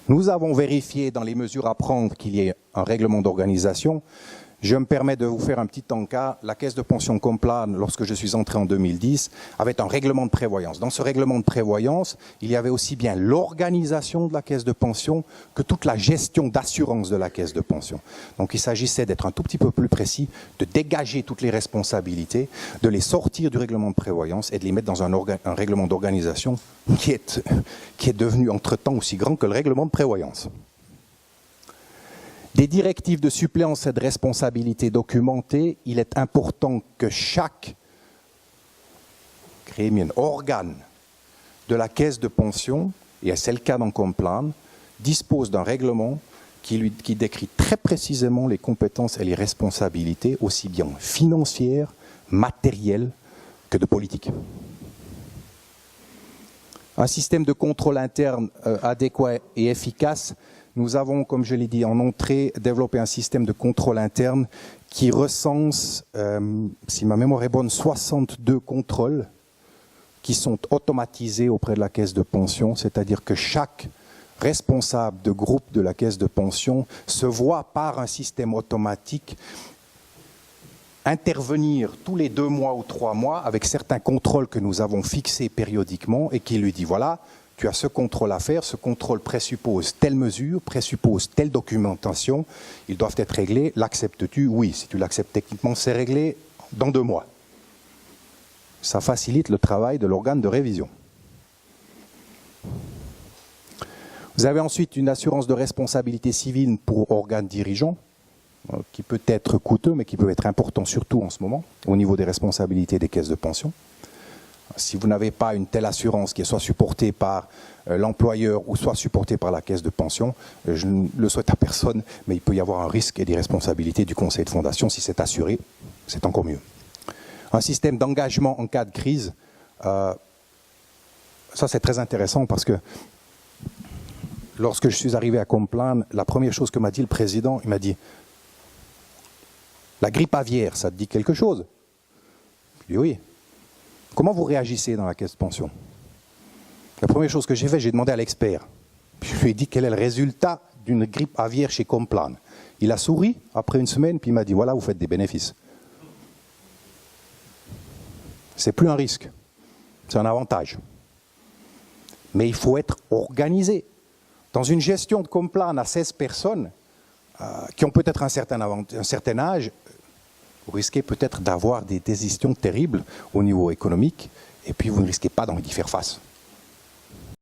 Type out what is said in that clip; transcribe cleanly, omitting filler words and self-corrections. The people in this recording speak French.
Nous avons vérifié dans les mesures à prendre qu'il y ait un règlement d'organisation. Je me permets de vous faire un petit encas. La caisse de pension Complan, lorsque je suis entré en 2010, avait un règlement de prévoyance. Dans ce règlement de prévoyance, il y avait aussi bien l'organisation de la caisse de pension que toute la gestion d'assurance de la caisse de pension. Donc il s'agissait d'être un tout petit peu plus précis, de dégager toutes les responsabilités, de les sortir du règlement de prévoyance et de les mettre dans un règlement d'organisation qui est devenu entre-temps aussi grand que le règlement de prévoyance. Des directives de suppléance et de responsabilité documentées, il est important que chaque organe de la caisse de pension, et c'est le cas dans Complan, dispose d'un règlement qui décrit très précisément les compétences et les responsabilités, aussi bien financières, matérielles que de politique. Un système de contrôle interne adéquat et efficace. Nous avons, comme je l'ai dit en entrée, développé un système de contrôle interne qui recense, si ma mémoire est bonne, 62 contrôles qui sont automatisés auprès de la caisse de pension, c'est-à-dire que chaque responsable de groupe de la caisse de pension se voit par un système automatique intervenir tous les 2 mois ou 3 mois avec certains contrôles que nous avons fixés périodiquement et qui lui dit voilà, tu as ce contrôle à faire, ce contrôle présuppose telle mesure, présuppose telle documentation, ils doivent être réglés, l'acceptes-tu? Oui, si tu l'acceptes techniquement, c'est réglé dans 2 mois. Ça facilite le travail de l'organe de révision. Vous avez ensuite une assurance de responsabilité civile pour organes dirigeants, qui peut être coûteux, mais qui peut être important surtout en ce moment, au niveau des responsabilités des caisses de pension. Si vous n'avez pas une telle assurance qui est soit supportée par l'employeur ou soit supportée par la caisse de pension, je ne le souhaite à personne, mais il peut y avoir un risque et des responsabilités du conseil de fondation. Si c'est assuré, c'est encore mieux. Un système d'engagement en cas de crise, ça c'est très intéressant parce que lorsque je suis arrivé à Complan, la première chose que m'a dit le président, il m'a dit « La grippe aviaire, ça te dit quelque chose ?» Je lui ai dit « Oui. » Comment vous réagissez dans la caisse de pension? La première chose que j'ai fait, j'ai demandé à l'expert. Je lui ai dit quel est le résultat d'une grippe aviaire chez Complan. Il a souri après une semaine, puis il m'a dit voilà, vous faites des bénéfices. C'est plus un risque, c'est un avantage. Mais il faut être organisé. Dans une gestion de Complan à 16 personnes, qui ont peut-être un certain âge, vous risquez peut-être d'avoir des décisions terribles au niveau économique, et puis vous ne risquez pas d'en y faire face.